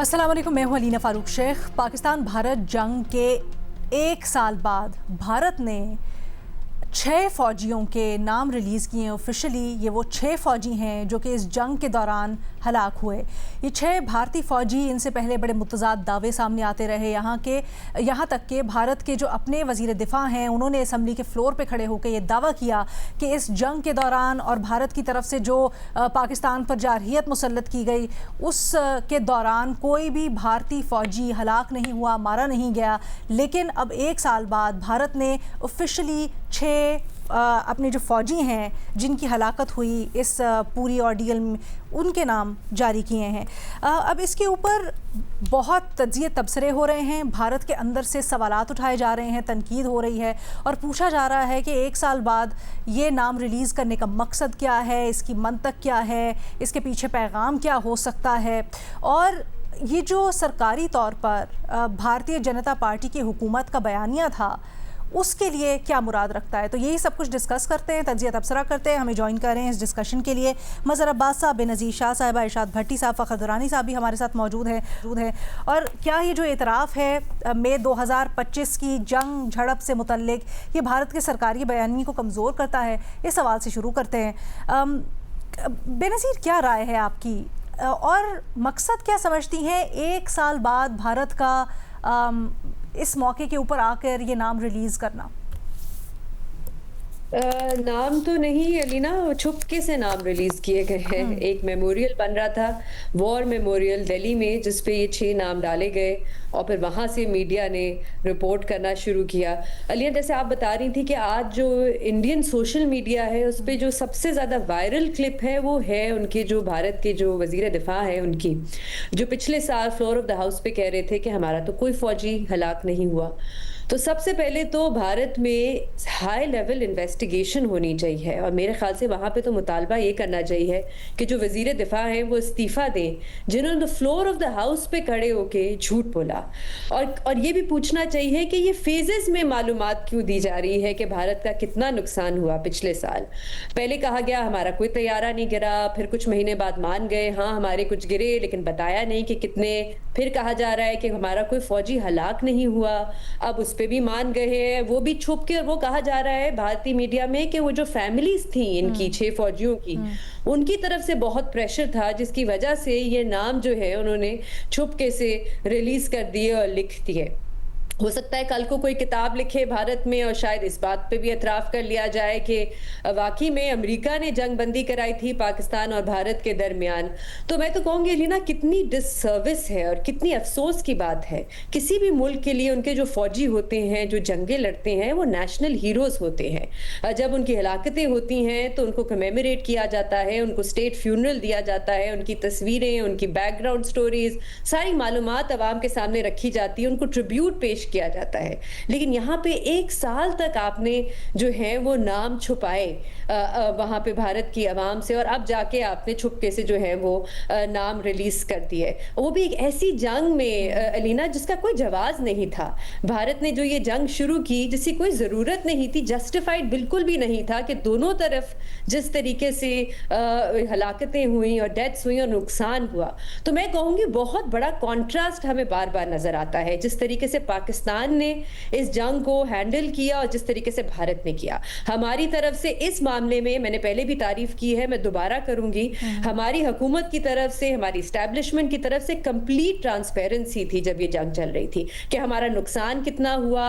السلام علیکم، میں ہوں علینا فاروق شیخ۔ پاکستان بھارت جنگ کے ایک سال بعد بھارت نے 6 فوجیوں کے نام ریلیز کیے ہیں آفیشلی۔ یہ وہ 6 فوجی ہیں جو کہ اس جنگ کے دوران ہلاک ہوئے۔ یہ 6 بھارتی فوجی، ان سے پہلے بڑے متضاد دعوے سامنے آتے رہے یہاں تک کہ بھارت کے جو اپنے وزیر دفاع ہیں انہوں نے اسمبلی کے فلور پہ کھڑے ہو کے یہ دعویٰ کیا کہ اس جنگ کے دوران اور بھارت کی طرف سے جو پاکستان پر جارحیت مسلط کی گئی اس کے دوران کوئی بھی بھارتی فوجی ہلاک نہیں ہوا، مارا نہیں گیا۔ لیکن اب ایک سال بعد بھارت نے آفیشلی 6 اپنے جو فوجی ہیں جن کی ہلاکت ہوئی اس پوری آرڈیل میں، ان کے نام جاری کیے ہیں۔ اب اس کے اوپر بہت تجزیے تبصرے ہو رہے ہیں، بھارت کے اندر سے سوالات اٹھائے جا رہے ہیں، تنقید ہو رہی ہے اور پوچھا جا رہا ہے کہ ایک سال بعد یہ نام ریلیز کرنے کا مقصد کیا ہے، اس کی منطق کیا ہے، اس کے پیچھے پیغام کیا ہو سکتا ہے، اور یہ جو سرکاری طور پر بھارتیہ جنتا پارٹی کی حکومت کا بیانیہ تھا اس کے لیے کیا مراد رکھتا ہے۔ تو یہی سب کچھ ڈسکس کرتے ہیں، تجزیہ تبصرہ کرتے ہیں۔ ہمیں جوائن کر رہے ہیں اس ڈسکشن کے لیے مظہر عباس صاحب، بےنظیر شاہ صاحبہ، ارشاد بھٹی صاحب، فخر درانی صاحب بھی ہمارے ساتھ موجود ہیں۔ اور کیا یہ جو اعتراف ہے مئی 2025 کی جنگ جھڑپ سے متعلق، یہ بھارت کے سرکاری بیانیے کو کمزور کرتا ہے؟ اس سوال سے شروع کرتے ہیں۔ بےنظیر، کیا رائے ہے آپ کی اور مقصد کیا سمجھتی ہیں ایک سال بعد بھارت کا اس موقع کے اوپر آ کر یہ نام ریلیز کرنا؟ نام تو نہیں علینا، چھپکے سے نام ریلیز کیے گئے ہیں۔ ایک میموریل بن رہا تھا، وار میموریل دہلی میں، جس پہ یہ 6 نام ڈالے گئے اور پھر وہاں سے میڈیا نے رپورٹ کرنا شروع کیا۔ علینا، جیسے آپ بتا رہی تھی کہ آج جو انڈین سوشل میڈیا ہے اس پہ جو سب سے زیادہ وائرل کلپ ہے وہ ہے ان کے جو بھارت کے جو وزیر دفاع ہے ان کی، جو پچھلے سال فلور آف دا ہاؤس پہ کہہ رہے تھے کہ ہمارا تو کوئی فوجی ہلاک نہیں ہوا۔ تو سب سے پہلے تو بھارت میں ہائی لیول انویسٹیگیشن ہونی چاہیے، اور میرے خیال سے وہاں پہ تو مطالبہ یہ کرنا چاہیے کہ جو وزیر دفاع ہیں وہ استعفیٰ دیں جنہوں نے فلور آف دا ہاؤس پہ کھڑے ہو کے جھوٹ بولا، اور یہ بھی پوچھنا چاہیے کہ یہ فیزز میں معلومات کیوں دی جا رہی ہے کہ بھارت کا کتنا نقصان ہوا پچھلے سال۔ پہلے کہا گیا ہمارا کوئی طیارہ نہیں گرا، پھر کچھ مہینے بعد مان گئے ہاں ہمارے کچھ گرے لیکن بتایا نہیں کہ کتنے، پھر کہا جا رہا ہے کہ ہمارا کوئی فوجی ہلاک نہیں ہوا، اب اس پہ بھی مان گئے ہیں، وہ بھی چھپ کے، اور وہ کہا جا رہا ہے بھارتی میڈیا میں کہ وہ جو فیملیز تھیں ان کی 6 فوجیوں کی، ان کی طرف سے بہت پریشر تھا جس کی وجہ سے یہ نام جو ہے انہوں نے چھپ کے سے ریلیز کر دیے اور لکھ دیے۔ ہو سکتا ہے کل کو کوئی کتاب لکھے بھارت میں اور شاید اس بات پہ بھی اعتراف کر لیا جائے کہ واقعی میں امریکہ نے جنگ بندی کرائی تھی پاکستان اور بھارت کے درمیان۔ تو میں تو کہوں گی لینا، کتنی ڈس سروس ہے اور کتنی افسوس کی بات ہے۔ کسی بھی ملک کے لیے ان کے جو فوجی ہوتے ہیں، جو جنگیں لڑتے ہیں، وہ نیشنل ہیروز ہوتے ہیں۔ جب ان کی ہلاکتیں ہوتی ہیں تو ان کو کمیموریٹ کیا جاتا ہے، ان کو اسٹیٹ فیونرل دیا جاتا ہے، ان کی تصویریں، ان کی بیک گراؤنڈ سٹوریز، ساری معلومات عوام کے سامنے رکھی جاتی ہے، ان کو ٹریبیوٹ پیش کیا جاتا ہے۔ لیکن یہاں پہ ایک سال تک آپ نے جو ہے وہ نام چھپائے وہاں پہ بھارت کی عوام سے، اور اب جا کے آپ نے چھپکے سے جو ہے وہ نام ریلیز کر دیے، وہ بھی ایک ایسی جنگ میں علینا جس کا کوئی جواز نہیں تھا۔ بھارت نے جو یہ جنگ شروع کی جس کی کوئی ضرورت نہیں تھی، جسٹیفائڈ بالکل بھی نہیں تھا، کہ دونوں طرف جس طریقے سے ہلاکتیں ہوئیں اور ڈیتھس ہوئیں اور نقصان ہوا، تو میں کہوں گی بہت بڑا کانٹراسٹ ہمیں بار بار نظر آتا ہے جس طریقے سے پاکستان نے اس جنگ کو ہینڈل کیا اور جس طریقے سے بھارت نے کیا۔ ہماری طرف سے اس معاملے میں میں نے پہلے بھی تعریف کی ہے، میں دوبارہ کروں گی، ہماری حکومت کی طرف سے، ہماری اسٹیبلشمنٹ کی طرف سے کمپلیٹ ٹرانسپیرنسی تھی جب یہ جنگ چل رہی تھی، کہ ہمارا نقصان کتنا ہوا،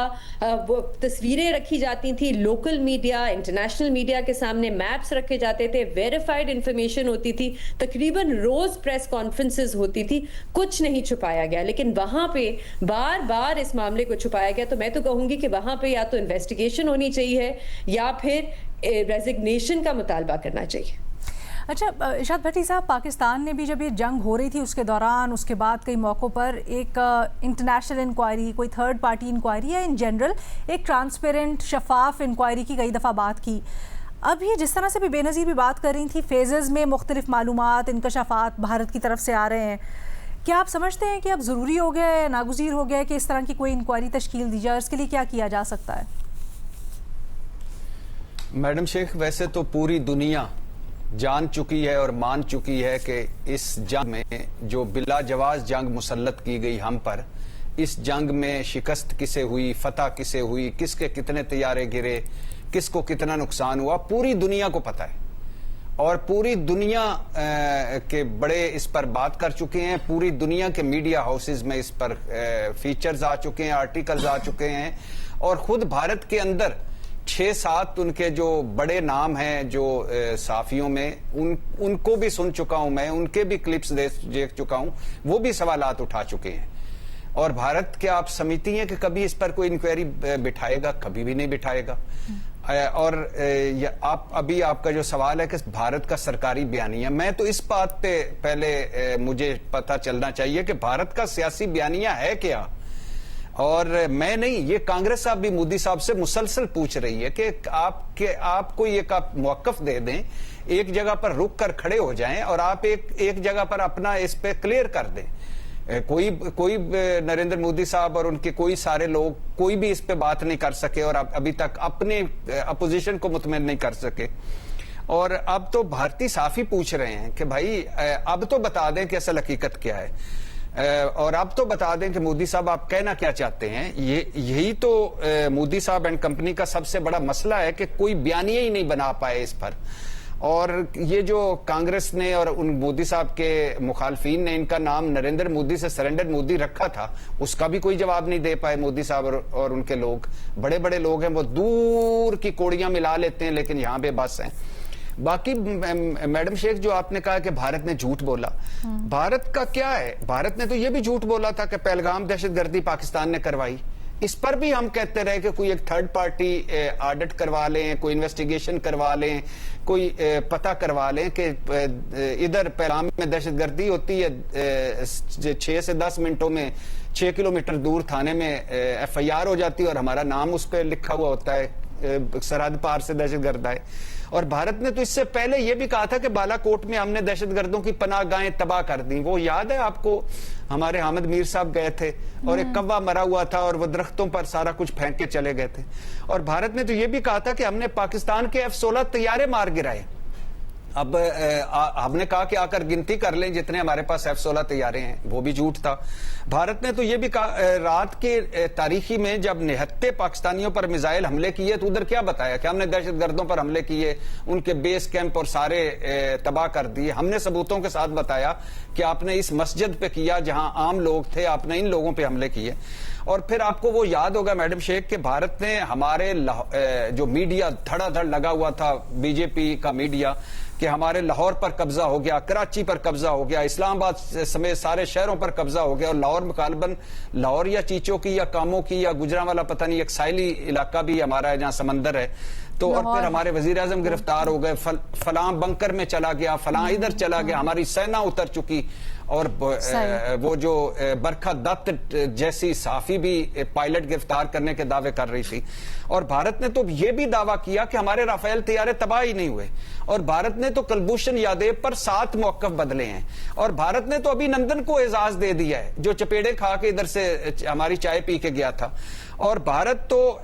وہ تصویریں رکھی جاتی تھیں، لوکل میڈیا، انٹرنیشنل میڈیا کے سامنے میپس رکھے جاتے تھے، ویریفائڈ انفارمیشن ہوتی تھی، تقریباً روز پریس کانفرنسز ہوتی تھی، کچھ نہیں چھپایا گیا۔ لیکن وہاں پہ بار بار اس معاملے کو چھپایا گیا، تو میں تو کہوں گی کہ وہاں پہ یا تو انویسٹیگیشن ہونی چاہیے یا پھر ریزگنیشن کا مطالبہ کرنا چاہیے۔ اچھا ارشاد بھٹی صاحب، پاکستان نے بھی جب یہ جنگ ہو رہی تھی اس کے دوران، اس کے بعد کئی موقعوں پر ایک انٹرنیشنل انکوائری، کوئی تھرڈ پارٹی انکوائری یا ان جنرل ایک ٹرانسپیرنٹ شفاف انکوائری کی کئی دفعہ بات کی۔ اب یہ جس طرح سے بھی بے نظیر بھی بات کر رہی تھی، فیزز میں مختلف معلومات، انکشافات بھارت کی طرف سے آ رہے ہیں، کیا آپ سمجھتے ہیں کہ اب ضروری ہو گیا ہے، ناگزیر ہو گیا ہے کہ اس طرح کی کوئی انکوائری تشکیل دی جائے؟ اس کے لیے کیا کیا جا سکتا ہے؟ میڈم شیخ، ویسے تو پوری دنیا جان چکی ہے اور مان چکی ہے کہ اس جنگ میں جو بلا جواز جنگ مسلط کی گئی ہم پر، اس جنگ میں شکست کسے ہوئی، فتح کسے ہوئی، کس کے کتنے طیارے گرے، کس کو کتنا نقصان ہوا، پوری دنیا کو پتہ ہے اور پوری دنیا کے بڑے اس پر بات کر چکے ہیں. پوری دنیا کے میڈیا ہاؤسز میں اس پر فیچرز آ چکے ہیں، آرٹیکلز آ چکے ہیں، اور خود بھارت کے اندر 6-7 ان کے جو بڑے نام ہیں جو صحافیوں میں، ان کو بھی سن چکا ہوں میں، ان کے بھی کلپس دیکھ چکا ہوں، وہ بھی سوالات اٹھا چکے ہیں. اور بھارت کیا آپ سمجھتی ہیں کہ کبھی اس پر کوئی انکوائری بٹھائے گا؟ کبھی بھی نہیں بٹھائے گا. اور ابھی آپ کا جو سوال ہے کہ بھارت کا سرکاری بیانیہ، میں تو اس بات پہ پہلے مجھے پتہ چلنا چاہیے کہ بھارت کا سیاسی بیانیہ ہے کیا. اور میں نہیں، یہ کانگریس صاحب بھی مودی صاحب سے مسلسل پوچھ رہی ہے کہ آپ کو ایک موقف دے دیں، ایک جگہ پر رک کر کھڑے ہو جائیں اور آپ ایک جگہ پر اپنا اس پہ کلیئر کر دیں. کوئی نریندر مودی صاحب اور ان کے کوئی سارے لوگ کوئی بھی اس پہ بات نہیں کر سکے اور ابھی تک اپنے اپوزیشن کو مطمئن نہیں کر سکے. اور اب تو بھارتی صحافی پوچھ رہے ہیں کہ بھائی اب تو بتا دیں کہ اصل حقیقت کیا ہے، اور اب تو بتا دیں کہ مودی صاحب آپ کہنا کیا چاہتے ہیں. یہی تو مودی صاحب اینڈ کمپنی کا سب سے بڑا مسئلہ ہے کہ کوئی بیانیہ ہی نہیں بنا پائے اس پر. اور یہ جو کانگریس نے اور ان مودی صاحب کے مخالفین نے ان کا نام نریندر مودی سے سرنڈر مودی رکھا تھا، اس کا بھی کوئی جواب نہیں دے پائے مودی صاحب اور ان کے لوگ. بڑے بڑے لوگ ہیں، وہ دور کی کوڑیاں ملا لیتے ہیں لیکن یہاں پہ بس ہیں. باقی میڈم شیخ جو آپ نے کہا کہ بھارت نے جھوٹ بولا، بھارت کا کیا ہے؟ بھارت نے تو یہ بھی جھوٹ بولا تھا کہ پہلگام دہشت گردی پاکستان نے کروائی. اس پر بھی ہم کہتے رہے کہ کوئی ایک تھرڈ پارٹی آڈٹ کروا لیں، کوئی انویسٹیگیشن کروا لیں، کوئی پتہ کروا لیں کہ ادھر پہلگام میں دہشت گردی ہوتی ہے، 6 سے 10 منٹوں میں 6 کلومیٹر دور تھانے میں FIR ہو جاتی ہے اور ہمارا نام اس پہ لکھا ہوا ہوتا ہے، سرحد پار سے دہشت گرد آئے. اور بھارت نے تو اس سے پہلے یہ بھی کہا تھا کہ بالا کوٹ میں ہم نے دہشت گردوں کی پناہ گاہیں تباہ کر دی. وہ یاد ہے آپ کو؟ ہمارے حامد میر صاحب گئے تھے اور ایک کوا مرا ہوا تھا اور وہ درختوں پر سارا کچھ پھینک کے چلے گئے تھے. اور بھارت نے تو یہ بھی کہا تھا کہ ہم نے پاکستان کے F-16 طیارے مار گرائے. اب ہم نے کہا کہ آ کر گنتی کر لیں جتنے ہمارے پاس F-16 طیارے ہیں، وہ بھی جھوٹ تھا. بھارت نے تو یہ بھی کہا رات کے تاریخی میں جب نہتے پاکستانیوں پر میزائل حملے کیے تو ادھر کیا بتایا کہ ہم نے دہشت گردوں پر حملے کیے، ان کے بیس کیمپ اور سارے تباہ کر دیے. ہم نے ثبوتوں کے ساتھ بتایا کہ آپ نے اس مسجد پہ کیا جہاں عام لوگ تھے، آپ نے ان لوگوں پہ حملے کیے. اور پھر آپ کو وہ یاد ہوگا میڈم شیخ کہ بھارت نے ہمارے جو میڈیا دھڑا دھڑ لگا ہوا تھا، بی جے پی کا میڈیا، کہ ہمارے لاہور پر قبضہ ہو گیا، کراچی پر قبضہ ہو گیا، اسلام آباد سمیت سارے شہروں پر قبضہ ہو گیا. اور لاہور مغالباً لاہور یا چیچوں کی یا کاموں کی یا گجرانوالا پتہ نہیں ایک ساحلی علاقہ بھی ہمارا ہے جہاں سمندر ہے. تو اور پھر ہمارے وزیر اعظم گرفتار ہو گئے، فلاں بنکر میں چلا گیا، فلاں ادھر چلا گیا، ہماری سینا اتر چکی. اور وہ جو برکھا دت جیسی صحافی بھی پائلٹ گرفتار کرنے کے دعوے کر رہی تھی. اور بھارت نے تو یہ بھی دعویٰ کیا کہ ہمارے رافیل طیارے تباہ ہی نہیں ہوئے. اور بھارت نے تو کلبھوشن یادیو پر 7 موقف بدلے ہیں. اور بھارت نے تو ابھی نندن کو اعزاز دے دیا ہے جو چپیڑے کھا کے ادھر سے ہماری چائے پی کے گیا تھا. اور بھارت تو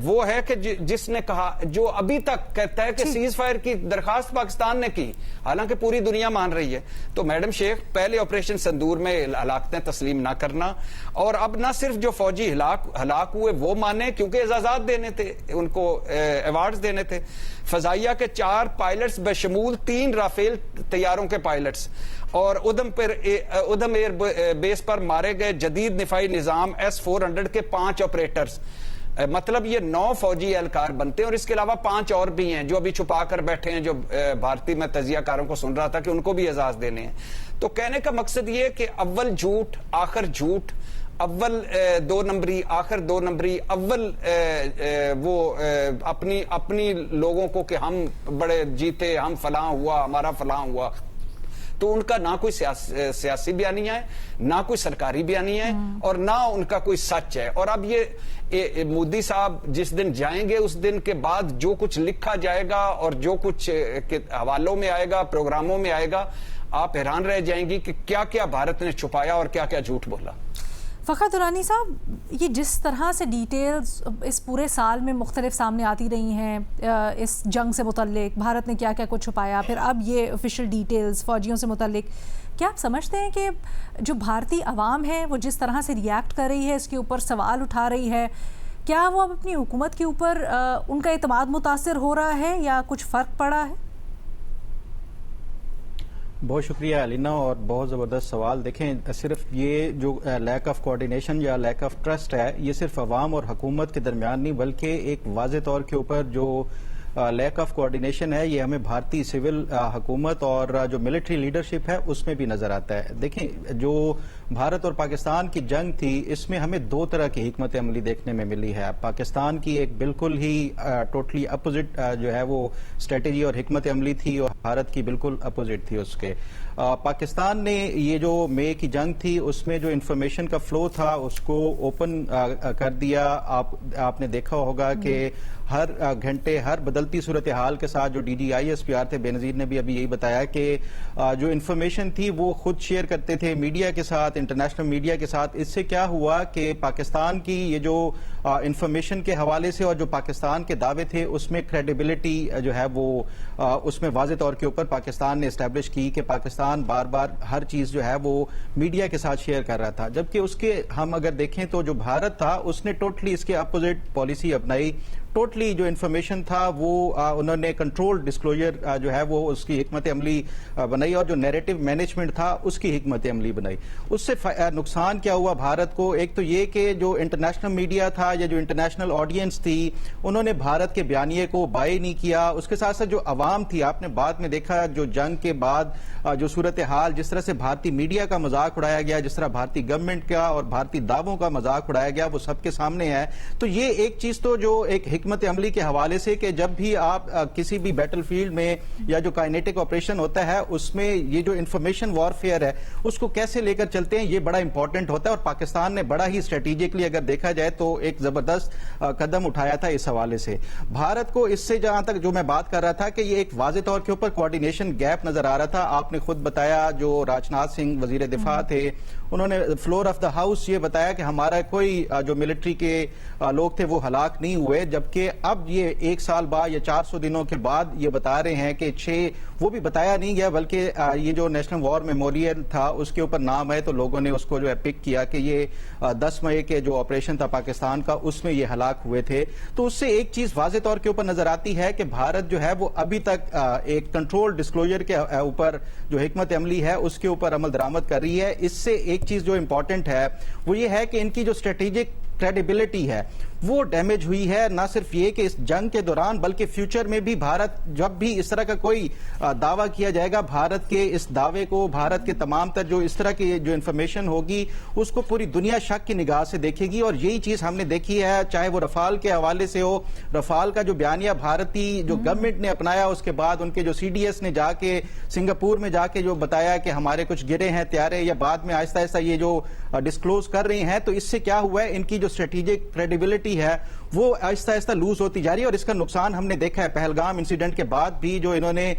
وہ ہے کہ جس نے کہا، جو ابھی تک کہتا ہے کہ سیز فائر کی درخواست پاکستان نے کی، حالانکہ پوری دنیا مان رہی ہے. تو میڈم شیخ پہلے آپریشن سندور میں ہلاکتیں تسلیم نہ کرنا، اور اب نہ صرف جو فوجی ہلاک ہوئے وہ مانے، کیونکہ اعزازات دینے تھے، ان کو ایوارڈز دینے تھے. فضائیہ کے 4 پائلٹس بشمول 3 رافیل طیاروں کے پائلٹس اور ادھم ایئر بیس پر مارے گئے جدید دفاعی نظام S-400 کے 5 آپریٹرز. مطلب یہ 9 فوجی اہلکار بنتے ہیں، اور اس کے علاوہ 5 اور بھی ہیں جو ابھی چھپا کر بیٹھے ہیں، جو بھارتی میں تجزیہ کاروں کو سن رہا تھا کہ ان کو بھی اعزاز دینے ہیں. تو کہنے کا مقصد یہ کہ اول جھوٹ آخر جھوٹ، اول 2 نمبری آخر 2 نمبری، اول وہ اپنی لوگوں کو کہ ہم بڑے جیتے، ہم فلاں ہوا، ہمارا فلاں ہوا. تو ان کا نہ کوئی سیاسی بیانیہ ہے، نہ کوئی سرکاری بیانیہ ہے، اور نہ ان کا کوئی سچ ہے. اور اب یہ مودی صاحب جس دن جائیں گے اس دن کے بعد جو کچھ لکھا جائے گا اور جو کچھ حوالوں میں آئے گا، پروگراموں میں آئے گا، آپ حیران رہ جائیں گی کہ کیا کیا بھارت نے چھپایا اور کیا کیا جھوٹ بولا. فخر درانی صاحب، یہ جس طرح سے ڈیٹیلز اس پورے سال میں مختلف سامنے آتی رہی ہیں اس جنگ سے متعلق، بھارت نے کیا کیا کچھ چھپایا، پھر اب یہ آفیشیل ڈیٹیلز فوجیوں سے متعلق، کیا آپ سمجھتے ہیں کہ جو بھارتی عوام ہے وہ جس طرح سے ریئیکٹ کر رہی ہے، اس کے اوپر سوال اٹھا رہی ہے، کیا وہ اب اپنی حکومت کے اوپر ان کا اعتماد متاثر ہو رہا ہے یا کچھ فرق پڑا ہے؟ بہت شکریہ علینا، اور بہت زبردست سوال. دیکھیں، صرف یہ جو لیک آف کوآرڈینیشن یا لیک آف ٹرسٹ ہے، یہ صرف عوام اور حکومت کے درمیان نہیں بلکہ ایک واضح طور کے اوپر جو لیک آف کوآرڈینیشن ہے، یہ ہمیں بھارتی سول حکومت اور جو ملٹری لیڈرشپ ہے اس میں بھی نظر آتا ہے. دیکھیں، جو بھارت اور پاکستان کی جنگ تھی، اس میں ہمیں دو طرح کی حکمت عملی دیکھنے میں ملی ہے. پاکستان کی ایک بالکل ہی ٹوٹلی اپوزٹ جو ہے وہ اسٹریٹجی اور حکمت عملی تھی، اور بھارت کی بالکل اپوزٹ تھی اس کے. پاکستان نے یہ جو مئی کی جنگ تھی اس میں جو انفارمیشن کا فلو تھا اس کو اوپن کر دیا. آپ نے دیکھا ہوگا کہ ہر گھنٹے ہر بدلتی صورتحال کے ساتھ جو D G I S P R تھے، بے نظیر نے بھی ابھی یہی بتایا کہ جو انفارمیشن تھی وہ خود شیئر کرتے تھے میڈیا کے ساتھ، انٹرنیشنل میڈیا کے ساتھ. اس سے کیا ہوا کہ پاکستان کی یہ جو انفارمیشن کے حوالے سے اور جو پاکستان کے دعوے تھے اس میں کریڈیبلٹی جو ہے وہ اس میں واضح طور کے اوپر پاکستان نے اسٹیبلش کی کہ پاکستان بار بار ہر چیز جو ہے وہ میڈیا کے ساتھ شیئر کر رہا تھا. جبکہ اس کے ہم اگر دیکھیں تو جو بھارت تھا اس نے ٹوٹلی اس کے اپوزٹ پالیسی اپنائی. ٹوٹلی جو انفارمیشن تھا وہ انہوں نے کنٹرول ڈسکلوجر جو ہے وہ اس کی حکمت عملی بنائی، اور جو نیریٹو مینجمنٹ تھا اس کی حکمت عملی بنائی. اس سے نقصان کیا ہوا بھارت کو؟ ایک تو یہ کہ جو انٹرنیشنل میڈیا تھا یا جو انٹرنیشنل آڈینس تھی انہوں نے بھارت کے بیانیے کو بائی نہیں کیا. اس کے ساتھ ساتھ جو عوام تھی، آپ نے بعد میں دیکھا جو جنگ کے بعد جو صورتحال جس طرح سے بھارتی میڈیا کا مذاق اڑایا گیا، جس طرح بھارتی گورنمنٹ کا اور بھارتی دعووں کا مذاق اڑایا گیا، وہ سب کے سامنے ہے. تو یہ ایک چیز تو جو ایک حکمت عملی کے حوالے سے کہ جب بھی آپ کسی بھی بیٹل فیلڈ میں یا جو کائنیٹک آپریشن ہوتا ہے اس میں یہ جو انفارمیشن وارفیئر ہے اس کو کیسے لے کر چلتے ہیں، یہ بڑا امپورٹنٹ ہوتا ہے. اور پاکستان نے بڑا ہی اسٹریٹجکلی اگر دیکھا جائے تو ایک زبردست قدم اٹھایا تھا اس حوالے سے. بھارت کو اس سے جہاں تک جو میں بات کر رہا تھا کہ یہ ایک واضح طور کے اوپر کوآرڈینیشن گیپ نظر آ رہا تھا. آپ نے خود بتایا، جو راجناتھ سنگھ وزیر دفاع تھے انہوں نے فلور آف دا ہاؤس یہ بتایا کہ ہمارا کوئی جو ملٹری کے لوگ تھے وہ ہلاک نہیں ہوئے. جبکہ اب یہ 1 سال بعد یا 400 دنوں کے بعد یہ بتا رہے ہیں کہ 6 وہ بھی بتایا نہیں گیا، بلکہ یہ جو نیشنل وار میموریل تھا اس کے اوپر نام ہے تو لوگوں نے اس کو جو ہے پک کیا کہ یہ 10 مئی کے جو آپریشن تھا پاکستان کا اس میں یہ ہلاک ہوئے تھے. تو اس سے ایک چیز واضح طور کے اوپر نظر آتی ہے کہ بھارت جو ہے وہ ابھی تک ایک کنٹرول ڈسکلوجر کے اوپر جو حکمت عملی ہے اس کے اوپر عمل درآمد کر رہی ہے. اس سے ایک چیز جو امپورٹنٹ ہے وہ یہ ہے کہ ان کی جو اسٹریٹجک کریڈیبلٹی ہے وہ ڈیمیج ہوئی ہے. نہ صرف یہ کہ اس جنگ کے دوران بلکہ فیوچر میں بھی بھارت جب بھی اس طرح کا کوئی دعویٰ کیا جائے گا، بھارت کے اس دعوے کو، بھارت کے تمام تر جو اس طرح کی جو انفارمیشن ہوگی اس کو پوری دنیا شک کی نگاہ سے دیکھے گی. اور یہی چیز ہم نے دیکھی ہے، چاہے وہ رفال کے حوالے سے ہو. رفال کا جو بیانیہ بھارتی جو گورنمنٹ نے اپنایا، اس کے بعد ان کے جو سی ڈی ایس نے جا کے سنگاپور میں جا کے جو بتایا کہ ہمارے کچھ گرے ہیں طیارے، یا بعد میں آہستہ آہستہ یہ جو ڈسکلوز کر رہی ہیں، تو اس سے کیا ہوا ہے، ان کی جو اسٹریٹجک کریڈیبلٹی ہے وہ آہستہ آہستہ لوز ہوتی جا رہی ہے. اور اس کا نقصان ہم نے دیکھا ہے پہلگام انسیڈنٹ کے بعد بھی. جو انہوں نے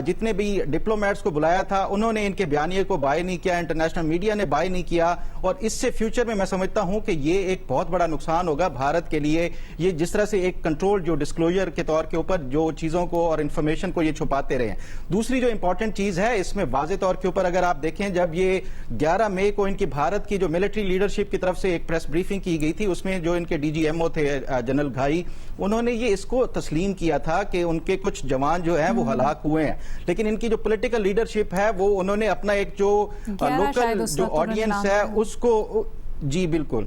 جتنے بھی ڈپلومیٹس کو بلایا تھا انہوں نے ان کے بیانیے کو بائی نہیں کیا، انٹرنیشنل میڈیا نے بائی نہیں کیا. اور اس سے فیوچر میں سمجھتا ہوں کہ یہ ایک بہت بڑا نقصان ہوگا بھارت کے لیے. یہ جس طرح سے ایک کنٹرول جو ڈسکلوجر کے طور کے اوپر جو چیزوں کو اور انفارمیشن کو یہ چھپاتے رہے ہیں. دوسری جو امپورٹنٹ چیز ہے اس میں واضح طور کے اوپر اگر آپ دیکھیں، جب یہ 11 مئی کو ان کی بھارت کی جو ملٹری لیڈرشپ کی طرف سے ایک پریس بریفنگ کی گئی تھی، اس میں جو ان کے ڈی جی ایم او تھے جنرل گھائی، انہوں نے یہ اس کو تسلیم کیا تھا کہ ان کے کچھ جوان جو ہیں وہ ہلاک ہوئے ہیں. لیکن ان کی جو پولیٹیکل لیڈرشپ ہے وہ انہوں نے اپنا ایک جو لوکل جو آڈینس ہے اس کو، جی بالکل،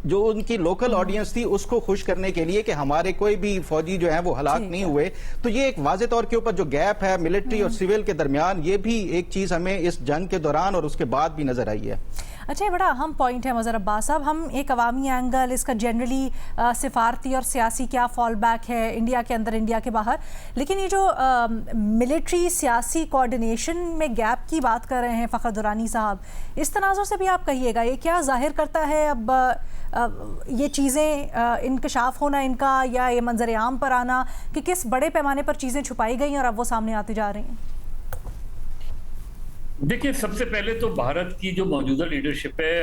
جو ان کی لوکل آڈینس تھی اس کو خوش کرنے کے لیے کہ ہمارے کوئی بھی فوجی جو ہیں وہ ہلاک نہیں ہوئے. تو یہ ایک واضح طور کے اوپر جو گیپ ہے ملٹری اور سول کے درمیان، یہ بھی ایک چیز ہمیں اس جنگ کے دوران اور اس کے بعد بھی نظر آئی ہے. اچھا، یہ بڑا اہم پوائنٹ ہے مظہر عباس صاحب. ہم ایک عوامی اینگل، اس کا جنرلی سفارتی اور سیاسی کیا فال بیک ہے انڈیا کے اندر، انڈیا کے باہر، لیکن یہ جو ملٹری سیاسی کوآرڈینیشن میں گیپ کی بات کر رہے ہیں فخر درانی صاحب، اس تناظر سے بھی آپ کہیے گا یہ کیا ظاہر کرتا ہے اب یہ چیزیں انکشاف ہونا ان کا، یا یہ منظر عام پر آنا کہ کس بڑے پیمانے پر چیزیں چھپائی گئی اور اب وہ سامنے آتی جا رہی ہیں؟ دیکھیں، سب سے پہلے تو بھارت کی جو موجودہ لیڈرشپ ہے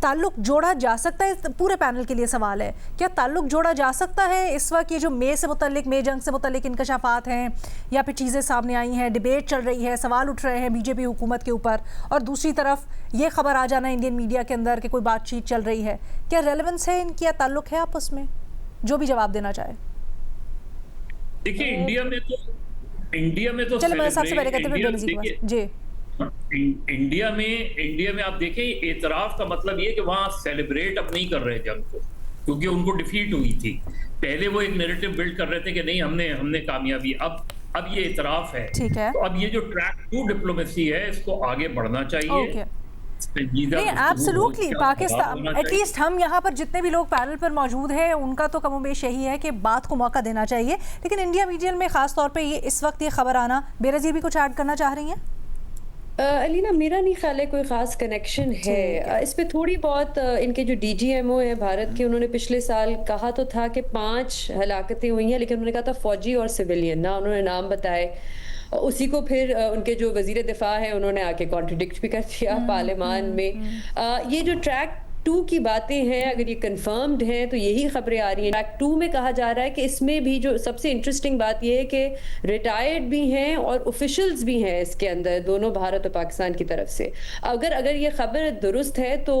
تعلق جوڑا جا سکتا ہے؟ پورے پینل کے لیے سوال ہے، کیا تعلق جوڑا جا سکتا ہے اس وقت یہ جو مے جنگ سے متعلق انکشافات ہیں یا پھر چیزیں سامنے آئی ہیں، ڈیبیٹ چل رہی ہے، سوال اٹھ رہے ہیں بی جے پی حکومت کے اوپر، اور دوسری طرف یہ خبر آ جانا انڈین میڈیا کے اندر کہ کوئی بات چیت چل رہی ہے، کیا ریلیونس ہے ان کی یا تعلق ہے آپس میں؟ جو بھی جواب دینا چاہے. دیکھیے انڈیا میں تو چلے میں سب سے پہلے کہتے ہیں بینظیر کے پاس. جی انڈیا میں آپ دیکھیں اعتراف کا مطلب یہ کہ وہاں سیلیبریٹ اب نہیں کر رہے جنگ کو، کیونکہ ان کو ڈیفیٹ ہوئی تھی. پہلے وہ ایک نیریٹو بلڈ کر رہے تھے کہ نہیں ہم نے کامیابی، اب یہ اعتراف ہے. تو اب یہ جو ٹریک 2 ڈپلومیسی ہے اس کو آگے بڑھنا چاہیے. نہیں ایبسولوٹلی، پاکستان ایٹ لیسٹ ہم یہاں پر جتنے بھی لوگ پینل پر موجود ہیں ان کا تو کم و بیش یہی ہے کہ بات کو موقع دینا چاہیے. لیکن انڈیا میڈیا میں خاص طور پہ اس وقت یہ خبر آنا، بےنظیر بھی کچھ ایڈ کرنا چاہ رہی ہیں؟ علینا میرا نہیں خیال ہے کوئی خاص کنیکشن ہے اس پہ. تھوڑی بہت ان کے جو ڈی جی ایم او ہیں بھارت کے، انہوں نے پچھلے سال کہا تو تھا کہ 5 ہلاکتیں ہوئی ہیں، لیکن انہوں نے کہا تھا فوجی اور سویلین، نہ انہوں نے نام بتائے. اسی کو پھر ان کے جو وزیر دفاع ہیں انہوں نے آ کے کانٹرڈکٹ بھی کر دیا پارلیمان میں. یہ جو ٹریک 2 کی باتیں ہیں اگر یہ کنفرمڈ ہیں تو یہی خبریں آ رہی ہیں. ٹریک 2 میں کہا جا رہا ہے کہ اس میں بھی جو سب سے انٹرسٹنگ بات یہ ہے کہ ریٹائرڈ بھی ہیں اور آفیشلز بھی ہیں اس کے اندر، دونوں بھارت اور پاکستان کی طرف سے. اگر یہ خبر درست ہے تو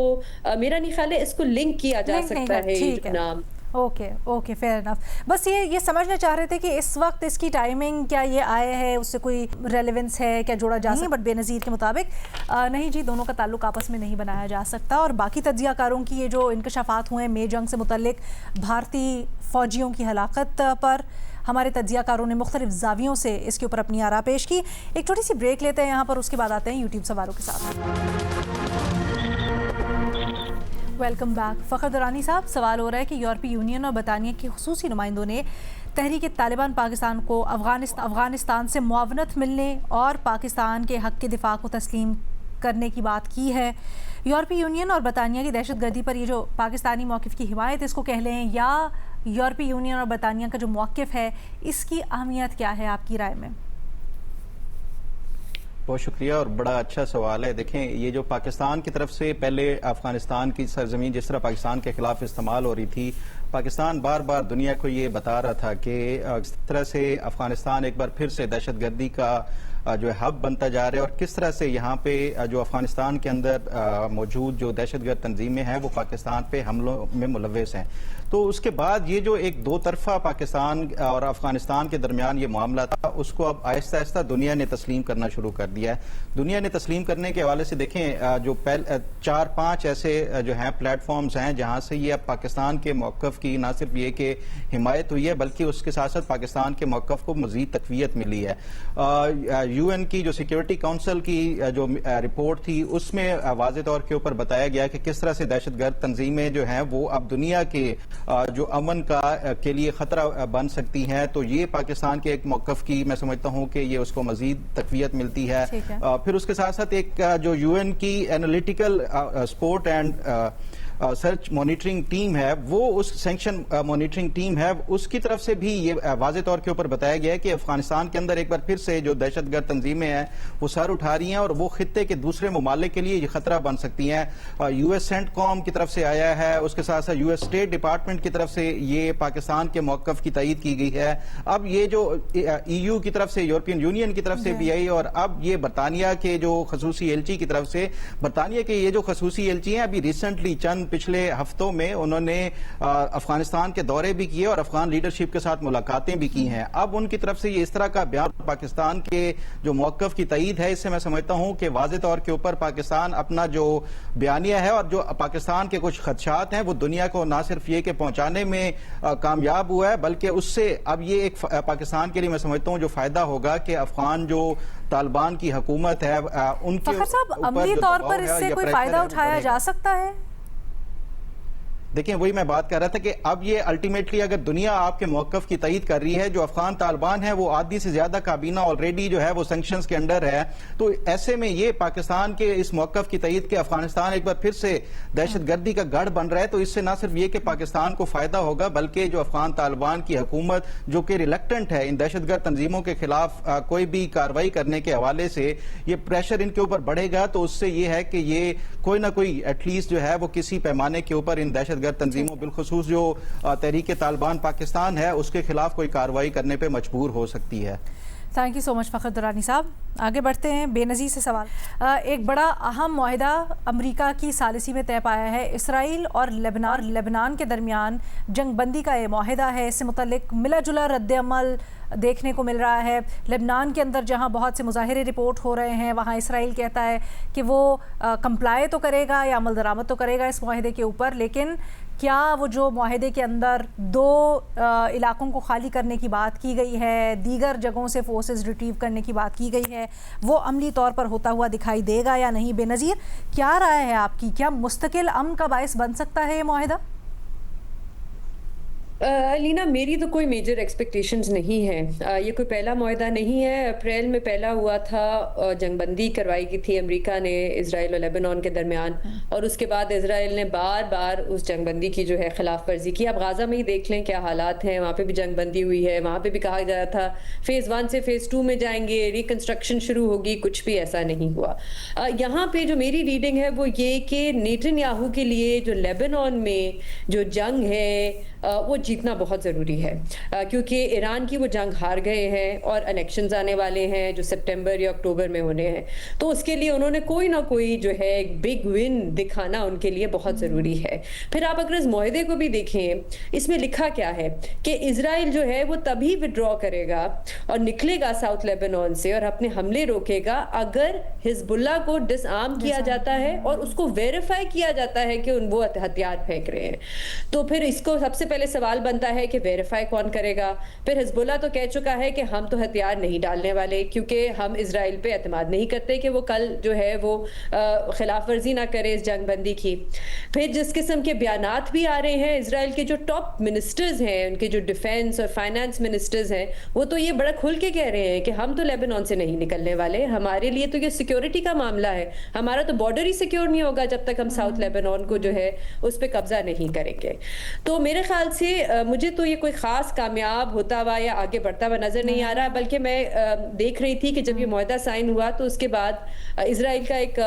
میرا نہیں خیال ہے اس کو لنک کیا جا سکتا ہے یہ جو نام. Okay fair enough. بس یہ سمجھنا چاہ رہے تھے کہ اس وقت اس کی ٹائمنگ کیا یہ آئے ہے، اس سے کوئی ریلیونس ہے، کیا جوڑا جا سکتا؟ بٹ بےنظیر کے مطابق نہیں جی، دونوں کا تعلق آپس میں نہیں بنایا جا سکتا. اور باقی تجزیہ کاروں کی یہ جو انکشافات ہوئے ہیں مے جنگ سے متعلق بھارتی فوجیوں کی ہلاکت پر، ہمارے تجزیہ کاروں نے مختلف زاویوں سے اس کے اوپر اپنی آراء پیش کی. ایک چھوٹی سی بریک لیتے ہیں یہاں پر، اس کے بعد آتے ہیں یوٹیوب سوالوں کے ساتھ. Welcome back. فخر درانی صاحب، سوال ہو رہا ہے کہ یورپی یونین اور برطانیہ کے خصوصی نمائندوں نے تحریک طالبان پاکستان کو افغانستان سے معاونت ملنے اور پاکستان کے حق کے دفاع کو تسلیم کرنے کی بات کی ہے. یورپی یونین اور برطانیہ کی دہشت گردی پر یہ جو پاکستانی موقف کی حمایت اس کو کہہ لیں، یا یورپی یونین اور برطانیہ کا جو موقف ہے اس کی اہمیت کیا ہے آپ کی رائے میں؟ بہت شکریہ اور بڑا اچھا سوال ہے. دیکھیں یہ جو پاکستان کی طرف سے پہلے افغانستان کی سرزمین جس طرح پاکستان کے خلاف استعمال ہو رہی تھی، پاکستان بار بار دنیا کو یہ بتا رہا تھا کہ اس طرح سے افغانستان ایک بار پھر سے دہشت گردی کا جو ہب بنتا جا رہا ہے، اور کس طرح سے یہاں پہ جو افغانستان کے اندر موجود جو دہشت گرد تنظیمیں ہیں وہ پاکستان پہ حملوں میں ملوث ہیں. تو اس کے بعد یہ جو ایک 2 طرفہ پاکستان اور افغانستان کے درمیان یہ معاملہ تھا، اس کو اب آہستہ آہستہ دنیا نے تسلیم کرنا شروع کر دیا ہے. دنیا نے تسلیم کرنے کے حوالے سے دیکھیں جو 4-5 ایسے جو ہیں پلیٹ فارمز ہیں جہاں سے یہ اب پاکستان کے موقف کی نہ صرف یہ کہ حمایت ہوئی ہے بلکہ اس کے ساتھ ساتھ پاکستان کے موقف کو مزید تقویت ملی ہے. یو این کی جو سیکیورٹی کونسل کی جو رپورٹ تھی اس میں واضح طور کے اوپر بتایا گیا کہ کس طرح سے دہشت گرد تنظیمیں جو ہیں وہ اب دنیا کے جو امن کے لیے خطرہ بن سکتی ہیں. تو یہ پاکستان کے ایک موقف کی میں سمجھتا ہوں کہ یہ اس کو مزید تقویت ملتی ہے. پھر اس کے ساتھ ساتھ ایک جو یو این کی analytical support and search monitoring team ہے، وہ اس سینکشن مانیٹرنگ ٹیم ہے، اس کی طرف سے بھی یہ واضح طور کے اوپر بتایا گیا ہے کہ افغانستان کے اندر ایک بار پھر سے جو دہشت گرد تنظیمیں ہیں وہ سر اٹھا رہی ہیں اور وہ خطے کے دوسرے ممالک کے لیے یہ خطرہ بن سکتی ہیں. یو ایس سینٹ کام کی طرف سے آیا ہے، اس کے ساتھ ساتھ یو ایس اسٹیٹ ڈپارٹمنٹ کی طرف سے یہ پاکستان کے موقف کی تائید کی گئی ہے. اب یہ جو ای یو کی طرف سے، یورپین یونین کی طرف سے بھی آئی، اور اب یہ برطانیہ کے جو خصوصی ایلچی کی طرف سے، برطانیہ کے یہ جو خصوصی ایلچی ہیں ابھی ریسنٹلی چند پچھلے ہفتوں میں انہوں نے افغانستان کے دورے بھی کیے اور افغان لیڈرشپ کے ساتھ ملاقاتیں بھی کی ہیں. اب ان کی طرف سے یہ اس طرح کا بیان پاکستان کے جو موقف کی تائید ہے، اس سے میں سمجھتا ہوں کہ واضح طور کے اوپر پاکستان اپنا جو بیانیہ ہے اور جو پاکستان کے کچھ خدشات ہیں وہ دنیا کو نہ صرف یہ کہ پہنچانے میں کامیاب ہوا ہے بلکہ اس سے اب یہ ایک پاکستان کے لیے میں سمجھتا ہوں جو فائدہ ہوگا کہ افغان جو طالبان کی حکومت ہے ان کے فخر صاحب عملی طور پر اس سے کوئی فائدہ اٹھایا جا سکتا ہے؟ دیکھیں وہی میں بات کر رہا تھا کہ اب یہ الٹیمیٹلی اگر دنیا آپ کے موقف کی تائید کر رہی ہے، جو افغان طالبان ہے وہ آدھی سے زیادہ کابینہ آلریڈی جو ہے وہ سینکشنز کے انڈر ہے، تو ایسے میں یہ پاکستان کے اس موقف کی تائید کہ افغانستان ایک بار پھر سے دہشت گردی کا گڑھ بن رہا ہے، تو اس سے نہ صرف یہ کہ پاکستان کو فائدہ ہوگا بلکہ جو افغان طالبان کی حکومت جو کہ ریلیکٹنٹ ہے ان دہشت گرد تنظیموں کے خلاف کوئی بھی کارروائی کرنے کے حوالے سے، یہ پریشر ان کے اوپر بڑھے گا، تو اس سے یہ ہے کہ یہ کوئی نہ کوئی ایٹ لیسٹ جو ہے وہ کسی پیمانے کے اوپر ان دہشت گرد تنظیموں بالخصوص جو تحریک طالبان پاکستان ہے اس کے خلاف کوئی کارروائی کرنے پہ مجبور ہو سکتی ہے۔ تھینک یو سو مچ فخر درانی صاحب۔ آگے بڑھتے ہیں بے نظیر سے سوال۔ ایک بڑا اہم معاہدہ امریکہ کی ثالثی میں طے پایا ہے، اسرائیل اور لبنان کے درمیان جنگ بندی کا یہ معاہدہ ہے۔ اس سے متعلق ملا جلا رد عمل دیکھنے کو مل رہا ہے۔ لبنان کے اندر جہاں بہت سے مظاہرے رپورٹ ہو رہے ہیں، وہاں اسرائیل کہتا ہے کہ وہ کمپلائی تو کرے گا یا عمل درآمد تو کرے گا اس معاہدے کے اوپر، لیکن کیا وہ جو معاہدے کے اندر 2 علاقوں کو خالی کرنے کی بات کی گئی ہے، دیگر جگہوں سے فورسز ریٹریو کرنے کی بات کی گئی ہے، وہ عملی طور پر ہوتا ہوا دکھائی دے گا یا نہیں؟ بے نظیر کیا رائے ہے آپ کی؟ کیا مستقل امن کا باعث بن سکتا ہے یہ معاہدہ؟ لینا میری تو کوئی میجر ایکسپیکٹیشنز نہیں ہے، یہ کوئی پہلا معاہدہ نہیں ہے۔ اپریل میں پہلا ہوا تھا، جنگ بندی کروائی گئی تھی امریکہ نے اسرائیل اور لیبنان کے درمیان، اور اس کے بعد اسرائیل نے بار بار اس جنگ بندی کی جو ہے خلاف ورزی کی۔ اب غازہ میں ہی دیکھ لیں کیا حالات ہیں، وہاں پہ بھی جنگ بندی ہوئی ہے، وہاں پہ بھی کہا جا رہا تھا فیز 1 سے فیز 2 میں جائیں گے، ریکنسٹرکشن شروع ہوگی، کچھ بھی ایسا نہیں ہوا۔ یہاں پہ جو میری ریڈنگ ہے وہ یہ کہ نیتن یاہو کے لیے جو لیبنان میں جو جنگ ہے وہ جیتنا بہت ضروری ہے، کیونکہ ایران کی وہ جنگ ہار گئے ہیں اور الیکشنز آنے والے ہیں جو سپٹمبر یا اکتوبر میں ہونے ہیں، تو اس کے لیے انہوں نے کوئی نہ کوئی جو ہے ایک بگ ون دکھانا ان کے لیے بہت ضروری ہے۔ پھر آپ اگر اس معاہدے کو بھی دیکھیں، اس میں لکھا کیا ہے کہ اسرائیل جو ہے وہ تبھی وڈرا کرے گا اور نکلے گا ساؤتھ لیبنان سے اور اپنے حملے روکے گا اگر حزب اللہ کو ڈس آرم کیا جاتا ہے اور اس کو ویریفائی کیا جاتا ہے کہ وہ ہتھیار پھینک رہے ہیں۔ تو پھر اس کو سب سے پہلے سوال بنتا ہے کہ ویریفائی کون کرے گا؟ پھر حزب اللہ تو کہہ چکا ہے کہ ہم تو ہتھیار نہیں ڈالنے والے، کیونکہ ہم اسرائیل پہ اعتماد نہیں کرتے کہ وہ کل جو ہے وہ خلاف ورزی نہ کرے اس جنگ بندی کی۔ پھر جس قسم کے بیانات بھی آ رہے ہیں اسرائیل کے جو ٹاپ منسٹرز ہیں، ان کے جو ڈیفینس اور فائنانس منسٹرز ہیں، وہ تو یہ بڑا کھل کے کہہ رہے ہیں کہ ہم تو لیبنان سے نہیں نکلنے والے، ہمارے لیے تو یہ سیکیورٹی کا معاملہ ہے، ہمارا تو بارڈر ہی سیکیور نہیں ہوگا جب تک ہم ساؤتھ لیبنان کو جو ہے اس پہ قبضہ نہیں کریں گے۔ تو میرے خیال سے مجھے تو یہ کوئی خاص کامیاب ہوتا ہوا یا آگے بڑھتا ہوا نظر نہیں آ رہا، بلکہ میں دیکھ رہی تھی کہ جب یہ معاہدہ سائن ہوا تو اس کے بعد اسرائیل کا ایک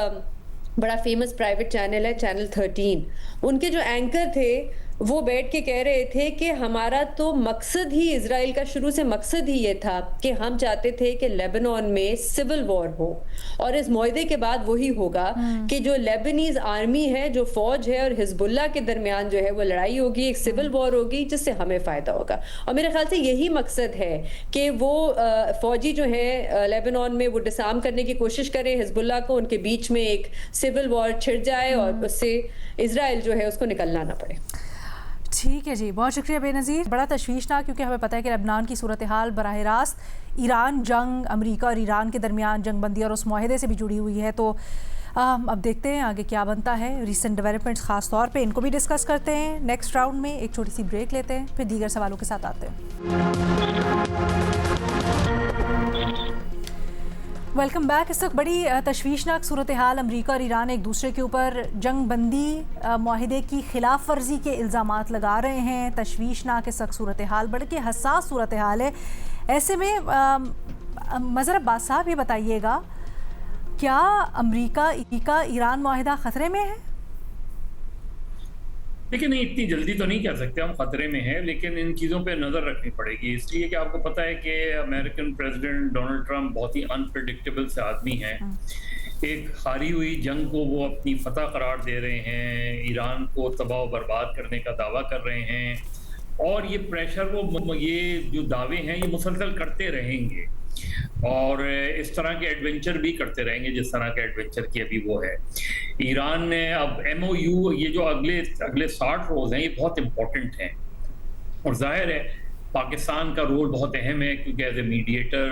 بڑا فیمس پرائیویٹ چینل ہے چینل 13، ان کے جو اینکر تھے وہ بیٹھ کے کہہ رہے تھے کہ ہمارا تو مقصد ہی اسرائیل کا شروع سے مقصد ہی یہ تھا کہ ہم چاہتے تھے کہ لیبنان میں سول وار ہو، اور اس معاہدے کے بعد وہی ہوگا کہ جو لیبنیز آرمی ہے، جو فوج ہے اور حزب اللہ کے درمیان جو ہے وہ لڑائی ہوگی، ایک سول وار ہوگی جس سے ہمیں فائدہ ہوگا۔ اور میرے خیال سے یہی مقصد ہے کہ وہ فوجی جو ہے لیبنان میں وہ ڈسارم کرنے کی کوشش کریں حزب اللہ کو، ان کے بیچ میں ایک سول وار چھڑ جائے اور اس سے اسرائیل جو ہے اس کو نکلنا نہ پڑے۔ ٹھیک ہے جی، بہت شکریہ بے نظیر۔ بڑا تشویشناک، کیونکہ ہمیں پتہ ہے کہ لبنان کی صورتحال براہ راست ایران جنگ، امریکہ اور ایران کے درمیان جنگ بندی اور اس معاہدے سے بھی جڑی ہوئی ہے، تو اب دیکھتے ہیں آگے کیا بنتا ہے۔ ریسنٹ ڈیولپمنٹس خاص طور پہ ان کو بھی ڈسکس کرتے ہیں نیکسٹ راؤنڈ میں۔ ایک چھوٹی سی بریک لیتے ہیں، پھر دیگر سوالوں کے ساتھ آتے ہیں۔ Welcome back. اس وقت بڑی تشویشناک صورتحال، امریکہ اور ایران ایک دوسرے کے اوپر جنگ بندی معاہدے کی خلاف ورزی کے الزامات لگا رہے ہیں۔ تشویشناک اس وقت صورتحال، بلکہ حساس صورتحال ہے۔ ایسے میں مظہر عباس صاحب یہ بتائیے گا، کیا امریکہ ایران معاہدہ خطرے میں ہے؟ لیکن نہیں، اتنی جلدی تو نہیں کہہ سکتے ہم خطرے میں ہیں، لیکن ان چیزوں پہ نظر رکھنی پڑے گی، اس لیے کہ آپ کو پتہ ہے کہ امریکن پریزیڈنٹ ڈونلڈ ٹرمپ بہت ہی انپریڈکٹیبل سے آدمی ہیں۔ ایک ہاری ہوئی جنگ کو وہ اپنی فتح قرار دے رہے ہیں، ایران کو تباہ و برباد کرنے کا دعویٰ کر رہے ہیں، اور یہ پریشر وہ یہ جو دعوے ہیں یہ مسلسل کرتے رہیں گے، اور اس طرح کے ایڈونچر بھی کرتے رہیں گے جس طرح کے ایڈونچر کی ابھی وہ ہے۔ ایران نے اب MOU، یہ جو اگلے 60 روز ہیں، یہ بہت امپورٹنٹ ہیں، اور ظاہر ہے پاکستان کا رول بہت اہم ہے، کیونکہ ایز اے میڈیٹر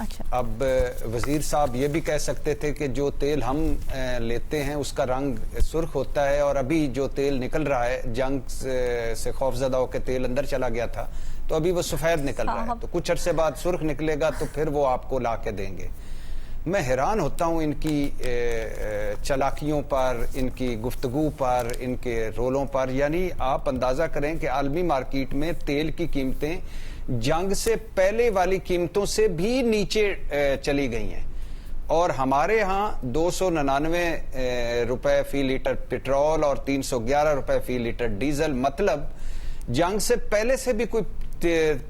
اچھا اب وزیر صاحب یہ بھی کہہ سکتے تھے کہ جو تیل ہم لیتے ہیں اس کا رنگ سرخ ہوتا ہے، اور ابھی جو تیل نکل رہا ہے جنگ سے خوف زدہ ہو کے تیل اندر چلا گیا تھا تو ابھی وہ سفید نکل رہا ہے، تو کچھ عرصے بعد سرخ نکلے گا تو پھر وہ آپ کو لا کے دیں گے۔ میں حیران ہوتا ہوں ان کی چالاکیوں پر، ان کی گفتگو پر، ان کے رولوں پر۔ یعنی آپ اندازہ کریں کہ عالمی مارکیٹ میں تیل کی قیمتیں جنگ سے پہلے والی قیمتوں سے بھی نیچے چلی گئی ہیں، اور ہمارے ہاں 299 روپے فی لیٹر پٹرول اور 311 روپے فی لیٹر ڈیزل، مطلب جنگ سے پہلے سے بھی کوئی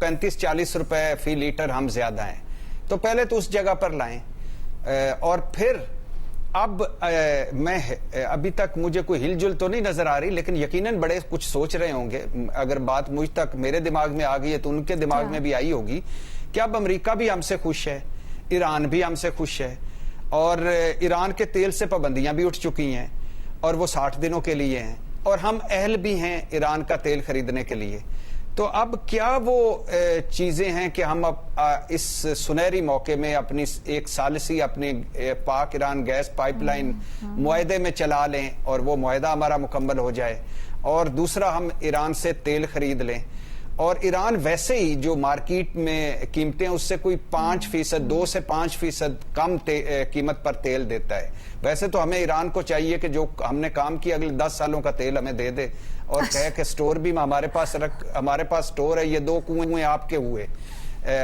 35-40 روپے فی لیٹر ہم زیادہ ہیں۔ تو پہلے تو اس جگہ پر لائیں، اور پھر اب میں ابھی تک مجھے کوئی ہل جل تو نہیں نظر آ رہی، لیکن یقیناً بڑے کچھ سوچ رہے ہوں گے۔ اگر بات مجھ تک میرے دماغ میں آ گئی ہے تو ان کے دماغ میں بھی آئی ہوگی کہ اب امریکہ بھی ہم سے خوش ہے، ایران بھی ہم سے خوش ہے، اور ایران کے تیل سے پابندیاں بھی اٹھ چکی ہیں اور وہ 60 دنوں کے لیے ہیں، اور ہم اہل بھی ہیں ایران کا تیل خریدنے کے لیے۔ تو اب کیا وہ چیزیں ہیں کہ ہم اب اس سنہری موقع میں اپنی ایک ثالثی اپنی پاک ایران گیس پائپ لائن معاہدے میں چلا لیں اور وہ معاہدہ ہمارا مکمل ہو جائے، اور دوسرا ہم ایران سے تیل خرید لیں، اور ایران ویسے ہی جو مارکیٹ میں قیمتیں اس سے کوئی 5%، 2 سے 5% کم قیمت پر تیل دیتا ہے۔ ویسے تو ہمیں ایران کو چاہیے کہ جو ہم نے کام کیا اگلے 10 سالوں کا تیل ہمیں دے دے، اور کہے کہ سٹور بھی ہمارے پاس سٹور ہے، یہ 2 کنویں آپ کے ہوئے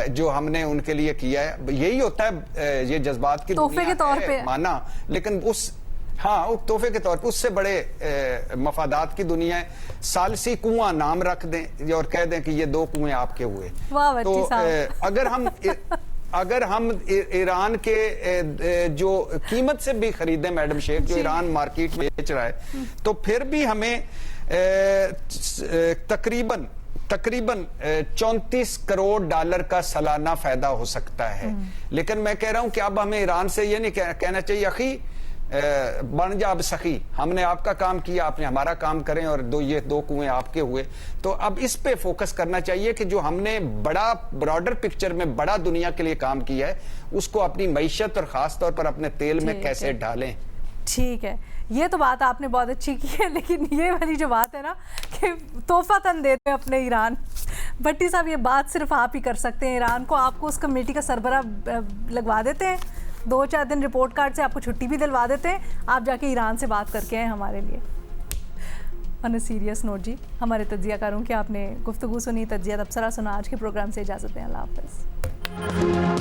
جو ہم نے ان کے لیے کیا ہے۔ یہی ہوتا ہے، یہ جذبات کی تحفے کے طور پہ مانا، لیکن تحفے کے طور پہ اس سے بڑے مفادات کی دنیا ہے۔ ثالثی کنواں نام رکھ دیں اور کہہ دیں کہ یہ 2 کنویں آپ کے ہوئے۔ تو اگر ہم ایران کے جو قیمت سے بھی خریدیں میڈم شیخ، جو ایران مارکیٹ میں بیچ رہا ہے، تو پھر بھی ہمیں تقریباً 34 کروڑ ڈالر کا سالانہ فائدہ ہو سکتا ہے۔ لیکن میں کہہ رہا ہوں کہ اب ہمیں ایران سے یہ نہیں کہنا چاہیے اخی بن جا اب سخی، ہم نے آپ کا کام کیا، آپ نے ہمارا کام کریں، اور یہ 2 کنویں آپ کے ہوئے۔ تو اب اس پہ فوکس کرنا چاہیے کہ جو ہم نے بڑا براڈر پکچر میں بڑا دنیا کے لیے کام کیا ہے اس کو اپنی معیشت اور خاص طور پر اپنے تیل میں کیسے ڈالیں۔ ٹھیک ہے، یہ تو بات آپ نے بہت اچھی کی ہے، لیکن یہ والی جو بات ہے نا کہ تحفہ تن دیتے ہیں اپنے ایران، بھٹی صاحب یہ بات صرف آپ ہی کر سکتے ہیں۔ ایران کو آپ کو اس کمیٹی کا سربراہ لگوا دیتے ہیں، 2-4 دن رپورٹ کارڈ سے آپ کو چھٹی بھی دلوا دیتے ہیں، آپ جا کے ایران سے بات کر کے آئیں ہمارے لیے۔ آن اے سیریس نوٹ جی، ہمارے تجزیہ کاروں کی آپ نے گفتگو سنی، تجزیہ تبصرہ سنا۔ آج کے پروگرام سے اجازت دیں، اللہ حافظ۔